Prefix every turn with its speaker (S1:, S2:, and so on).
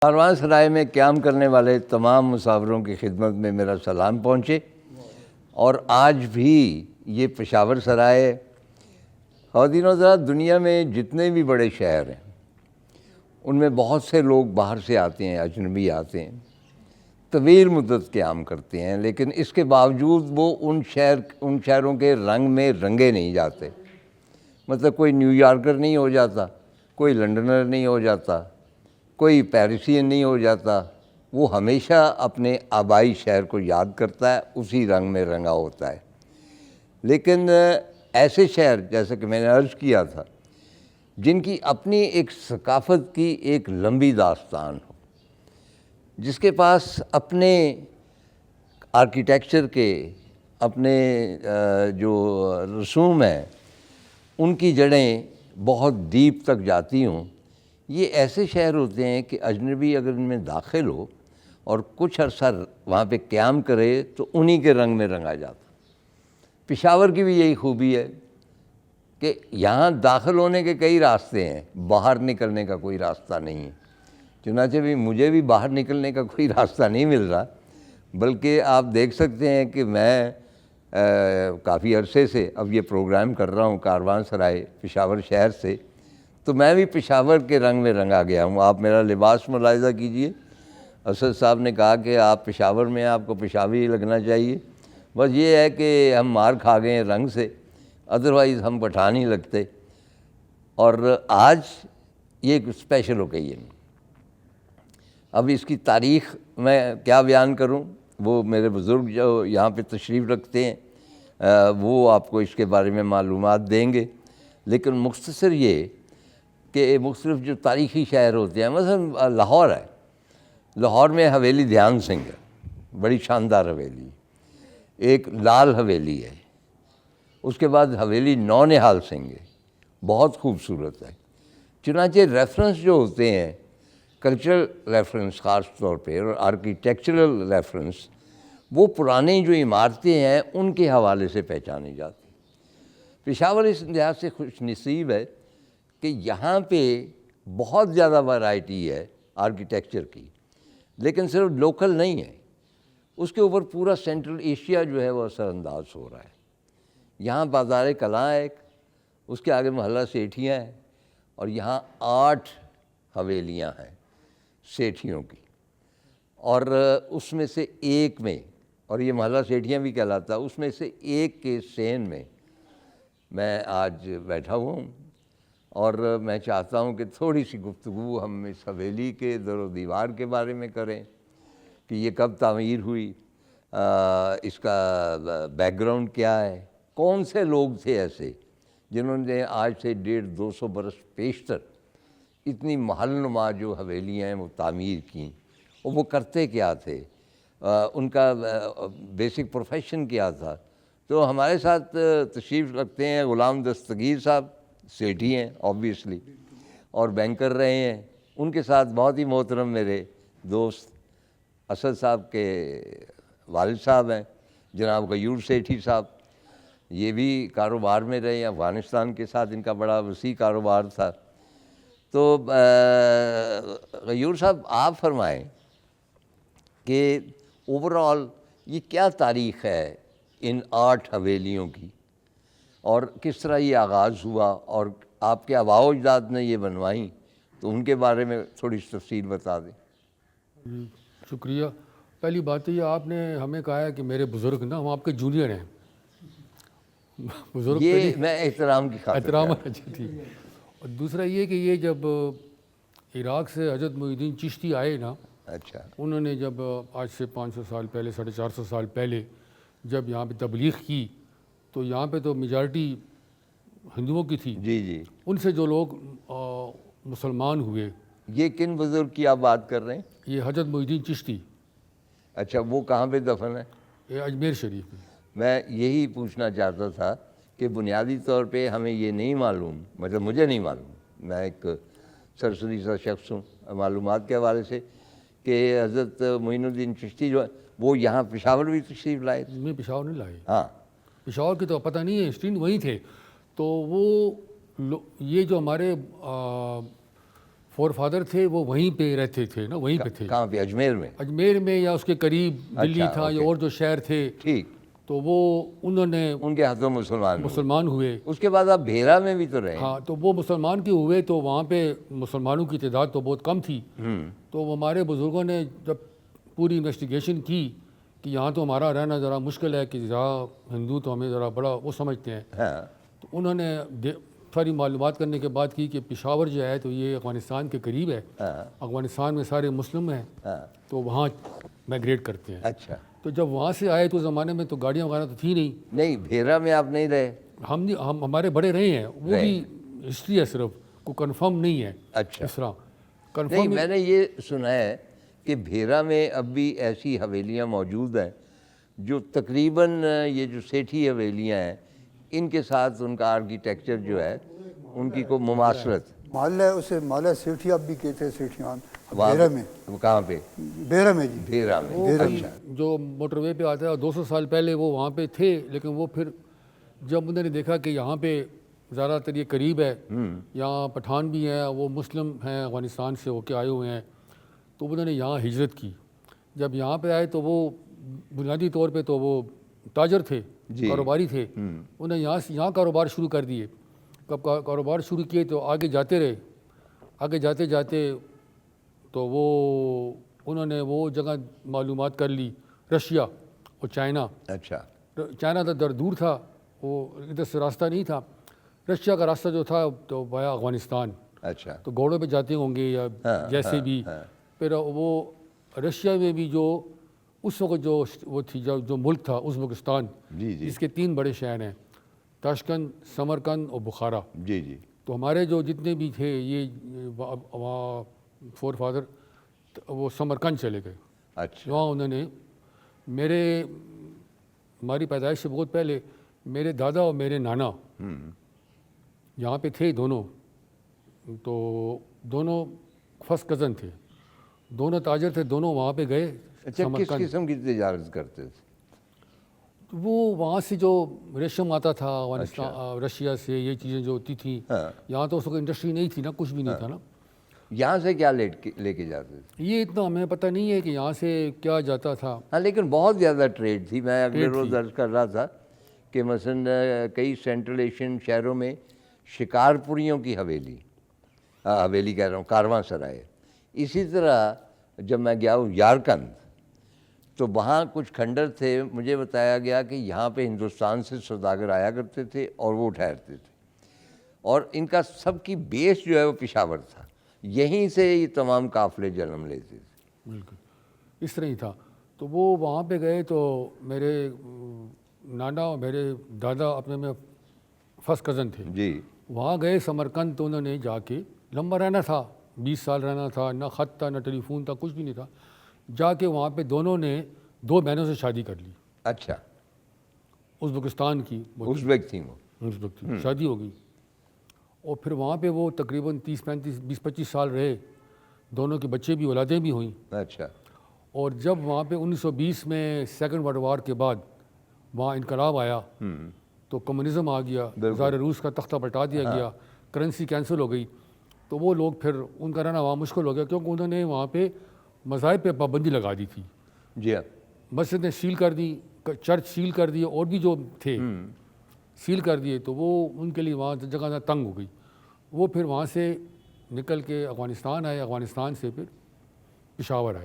S1: کاروان سرائے میں قیام کرنے والے تمام مسافروں کی خدمت میں میرا سلام پہنچے۔ اور آج بھی یہ پشاور سرائے، خواتین و حضرات، دنیا میں جتنے بھی بڑے شہر ہیں ان میں بہت سے لوگ باہر سے آتے ہیں، اجنبی آتے ہیں، طویل مدت قیام کرتے ہیں، لیکن اس کے باوجود وہ ان شہروں کے رنگ میں رنگے نہیں جاتے۔ مطلب کوئی نیو یارکر نہیں ہو جاتا، کوئی لنڈنر نہیں ہو جاتا، کوئی پیرسین نہیں ہو جاتا، وہ ہمیشہ اپنے آبائی شہر کو یاد کرتا ہے، اسی رنگ میں رنگا ہوتا ہے۔ لیکن ایسے شہر جیسے کہ میں نے عرض کیا تھا، جن کی اپنی ایک ثقافت کی ایک لمبی داستان ہو، جس کے پاس اپنے آرکیٹیکچر کے اپنے جو رسوم ہیں ان کی جڑیں بہت ڈیپ تک جاتی ہوں، یہ ایسے شہر ہوتے ہیں کہ اجنبی اگر ان میں داخل ہو اور کچھ عرصہ وہاں پہ قیام کرے تو انہی کے رنگ میں رنگا جاتا۔ پشاور کی بھی یہی خوبی ہے کہ یہاں داخل ہونے کے کئی راستے ہیں، باہر نکلنے کا کوئی راستہ نہیں ہے۔ چنانچہ بھی مجھے بھی باہر نکلنے کا کوئی راستہ نہیں مل رہا، بلکہ آپ دیکھ سکتے ہیں کہ میں کافی عرصے سے اب یہ پروگرام کر رہا ہوں کاروان سرائے پشاور شہر سے، تو میں بھی پشاور کے رنگ میں رنگا گیا ہوں۔ آپ میرا لباس ملاحظہ کیجئے، اسد صاحب نے کہا کہ آپ پشاور میں آپ کو پشاوری لگنا چاہیے، بس یہ ہے کہ ہم مار کھا گئے ہیں رنگ سے، ادروائز ہم پٹھان ہی لگتے۔ اور آج یہ ایک اسپیشل اوکیزن، اب اس کی تاریخ میں کیا بیان کروں، وہ میرے بزرگ جو یہاں پہ تشریف رکھتے ہیں وہ آپ کو اس کے بارے میں معلومات دیں گے، لیکن مختصر یہ کہ مختلف جو تاریخی شہر ہوتے ہیں، مثلا لاہور ہے، لاہور میں حویلی دھیان سنگھ ہے، بڑی شاندار حویلی، ایک لال حویلی ہے، اس کے بعد حویلی نونہال سنگھ ہے، بہت خوبصورت ہے۔ چنانچہ ریفرنس جو ہوتے ہیں، کلچرل ریفرنس خاص طور پہ اور آرکیٹیکچرل ریفرنس، وہ پرانی جو عمارتیں ہیں ان کے حوالے سے پہچانی جاتی ہیں۔ پشاور اس لحاظ سے خوش نصیب ہے کہ یہاں پہ بہت زیادہ ورائٹی ہے آرکیٹیکچر کی، لیکن صرف لوکل نہیں ہے، اس کے اوپر پورا سینٹرل ایشیا جو ہے وہ اثر انداز ہو رہا ہے۔ یہاں بازار کلاں ہے ایک، اس کے آگے محلہ سیٹھیاں ہیں، اور یہاں 8 حویلیاں ہیں سیٹھیوں کی، اور اس میں سے ایک میں، اور یہ محلہ سیٹھیاں بھی کہلاتا ہے، اس میں سے ایک کے سین میں آج بیٹھا ہوا ہوں، اور میں چاہتا ہوں کہ تھوڑی سی گفتگو ہم اس حویلی کے در و دیوار کے بارے میں کریں کہ یہ کب تعمیر ہوئی، اس کا بیک گراؤنڈ کیا ہے، کون سے لوگ تھے ایسے جنہوں نے آج سے 150-200 برس پیشتر اتنی محل نما جو حویلیاں ہیں وہ تعمیر کیں، اور وہ کرتے کیا تھے، ان کا بیسک پروفیشن کیا تھا۔ تو ہمارے ساتھ تشریف رکھتے ہیں غلام دستگیر صاحب، سیٹھی ہیں آبویسلی، اور بینکر رہے ہیں۔ ان کے ساتھ بہت ہی محترم میرے دوست اسد صاحب کے والد صاحب ہیں، جناب غیور سیٹھی صاحب، یہ بھی کاروبار میں رہے ہیں، افغانستان کے ساتھ ان کا بڑا وسیع کاروبار تھا۔ تو غیور صاحب آپ فرمائیں کہ اوورآل یہ کیا تاریخ ہے ان 8 حویلیوں کی، اور کس طرح یہ آغاز ہوا، اور آپ کے آباء و اجداد نے یہ بنوائیں، تو ان کے بارے میں تھوڑی سی تفصیل بتا دیں۔
S2: شکریہ۔ پہلی بات یہ آپ نے ہمیں کہا ہے کہ میرے بزرگ نا وہ آپ کے جونیئر ہیں، بزرگ
S1: یہ میں احترام کی خاطر
S2: احترام، اچھا ٹھیک۔ اور دوسرا یہ کہ یہ جب عراق سے حضرت محی الدین چشتی آئے نا،
S1: اچھا،
S2: انہوں نے جب آج سے 500 سال پہلے، 450 سال پہلے جب یہاں پہ تبلیغ کی، تو یہاں پہ تو میجارٹی ہندوؤں کی تھی،
S1: جی جی۔
S2: ان سے جو لوگ مسلمان ہوئے،
S1: یہ کن بزرگ کی آپ بات کر رہے ہیں؟
S2: یہ حضرت محی الدین چشتی،
S1: اچھا، وہ کہاں پہ دفن ہے؟
S2: یہ اجمیر شریف میں۔
S1: میں یہی پوچھنا چاہتا تھا کہ بنیادی طور پہ ہمیں یہ نہیں معلوم، مطلب مجھے نہیں معلوم، میں ایک سرسری سا شخص ہوں معلومات کے حوالے سے، کہ حضرت معین الدین چشتی جو ہے وہ یہاں پشاور بھی تشریف لائے تھے۔
S2: میں پشاور نہیں لائے،
S1: ہاں،
S2: پشاور کی تو پتہ نہیں ہے، ہسٹری وہیں تھے۔ تو وہ یہ جو ہمارے فور فادر تھے وہ وہیں پہ رہتے تھے نا، وہیں پہ تھے،
S1: کہاں پہ؟ اجمیر میں؟
S2: اجمیر میں یا اس کے قریب دلی
S1: اچھا،
S2: تھا یا اور جو شہر تھے،
S1: ٹھیک،
S2: تو وہ انہوں نے
S1: ان کے ہاتھوں مسلمان ہوئے۔
S2: مسلمان ہوئے۔
S1: اس کے بعد آپ بھیرا میں بھی تو رہے۔
S2: ہاں، تو وہ مسلمان کے ہوئے تو وہاں پہ مسلمانوں کی تعداد تو بہت کم تھی، تو ہمارے بزرگوں نے جب پوری انویسٹیگیشن کی کہ یہاں تو ہمارا رہنا ذرا مشکل ہے، کہ یہاں ہندو تو ہمیں ذرا بڑا وہ سمجھتے ہیں،
S1: ہاں،
S2: تو انہوں نے ساری معلومات کرنے کے بعد کی کہ پشاور جو ہے تو یہ افغانستان کے قریب ہے،
S1: ہاں،
S2: افغانستان میں سارے مسلم ہیں،
S1: ہاں،
S2: تو وہاں مائگریٹ کرتے ہیں۔
S1: اچھا،
S2: تو جب وہاں سے آئے تو زمانے میں تو گاڑیاں وغیرہ تو تھی نہیں،
S1: نہیں بھیرا میں آپ نہیں رہے؟
S2: ہم ہمارے بڑے رہے ہیں، وہ بھی ہسٹری ہے، صرف کو کنفرم نہیں ہے
S1: اچھا،
S2: اس طرح
S1: نہیں
S2: کنفرم۔
S1: میں نے یہ سنا ہے کہ بھیرا میں اب بھی ایسی حویلیاں موجود ہیں جو تقریباً یہ جو سیٹھی حویلیاں ہیں ان کے ساتھ ان کا آرکیٹیکچر جو ہے ان کی کوئی مماثلت
S3: محلہ ہے، اسے محلہ سیٹھی اب بھی کہتے ہیں، سیٹھیان
S1: وہاں
S3: بیرہ میں،
S1: وہ کہاں پہ؟
S3: بیرہ میں جی،
S1: بھیرا میں،
S2: وہ
S1: اچھا،
S2: جو موٹر وے پہ آتا ہے 200 سال پہلے وہ وہاں پہ تھے، لیکن وہ پھر جب انہوں نے دیکھا کہ یہاں پہ زیادہ تر یہ قریب ہے، یہاں پٹھان بھی ہیں، وہ مسلم ہیں افغانستان سے ہو کے آئے ہوئے ہیں، تو انہوں نے یہاں ہجرت کی۔ جب یہاں پہ آئے تو وہ بنیادی طور پہ تو وہ تاجر تھے، کاروباری تھے، انہیں یہاں کاروبار شروع کر دیے۔ کب کاروبار شروع کیے تو آگے جاتے رہے، آگے جاتے جاتے تو وہ انہوں نے وہ جگہ معلومات کر لی، رشیا اور چائنا۔
S1: اچھا،
S2: چائنا تو در دور تھا، وہ ادھر سے راستہ نہیں تھا، رشیا کا راستہ جو تھا تو وایا افغانستان،
S1: اچھا،
S2: تو گھوڑوں پہ جاتے ہوں گے یا جیسے بھی۔ پھر وہ رشیا میں بھی جو اس وقت جو وہ تھی جو ملک تھا ازبکستان،
S1: جی جی
S2: جس کے 3 بڑے شہر ہیں، تاشقند، سمرقند اور بخارا۔
S1: جی جی،
S2: تو ہمارے جو جتنے بھی تھے یہ وہاں فور فادر وہ سمرقند چلے گئے،
S1: اچھا،
S2: وہاں انہوں نے ہماری پیدائش سے بہت پہلے میرے دادا اور میرے نانا یہاں پہ تھے دونوں، تو دونوں فرسٹ کزن تھے، دونوں تاجر تھے، دونوں وہاں پہ گئے
S1: اچھا، کس
S2: سمرقند۔
S1: قسم کی تجارت کرتے تھے؟
S2: وہ وہاں سے جو ریشم آتا تھا افغانستان رشیا سے، یہ چیزیں جو ہوتی تھیں، یہاں تو اس وقت انڈسٹری نہیں تھی نا، کچھ بھی نہیں تھا نا،
S1: یہاں سے کیا لے کے جاتے تھے؟
S2: یہ اتنا ہمیں پتہ نہیں ہے کہ یہاں سے کیا جاتا تھا۔
S1: ہاں لیکن بہت زیادہ ٹریڈ تھی۔ میں اگلے روز درج کر رہا تھا کہ مثلاً کئی سینٹرل ایشین شہروں میں شکارپوریوں کی حویلی کہہ رہا ہوں، کارواں سرائے۔ اسی طرح جب میں گیا ہوں یارکند تو وہاں کچھ کھنڈر تھے، مجھے بتایا گیا کہ یہاں پہ ہندوستان سے سوداگر آیا کرتے تھے اور وہ ٹھہرتے تھے، اور ان کا سب کی بیس جو ہے وہ پشاور تھا، یہیں سے یہ تمام قافلے جنم لیتے تھے۔
S2: بالکل اس طرح ہی تھا۔ تو وہ وہاں پہ گئے تو میرے نانا اور میرے دادا اپنے میں فرسٹ کزن تھے،
S1: جی،
S2: وہاں گئے سمرقند، تو انہوں نے جا کے لمبا رہنا تھا، 20 سال رہنا تھا، نہ خط تھا نہ ٹیلی فون تھا، کچھ بھی نہیں تھا۔ جا کے وہاں پہ دونوں نے 2 بہنوں سے شادی کر لی،
S1: اچھا،
S2: ازبکستان کی،
S1: ازبیک تھی وہ؟
S2: ازبک تھی، شادی ہو گئی، اور پھر وہاں پہ وہ تقریباً 20-25 سال رہے، دونوں کے بچے بھی، اولادیں بھی ہوئیں۔
S1: اچھا،
S2: اور جب وہاں پہ 1920 میں سیکنڈ ورلڈ وار کے بعد وہاں انقلاب آیا تو کمیونزم آ گیا، زار روس کا تختہ پلٹا دیا گیا، کرنسی کینسل ہو گئی، تو وہ لوگ پھر ان کا رہنا وہاں مشکل ہو گیا، کیونکہ انہوں نے وہاں پہ مذاہب پہ پابندی لگا دی تھی،
S1: جی ہاں،
S2: مسجدیں سیل کر دی، چرچ سیل کر دیے، اور بھی جو تھے سیل کر دیے، تو وہ ان کے لیے وہاں جگہ تنگ ہو گئی۔ وہ پھر وہاں سے نکل کے افغانستان آئے، افغانستان سے پھر پشاور آئے۔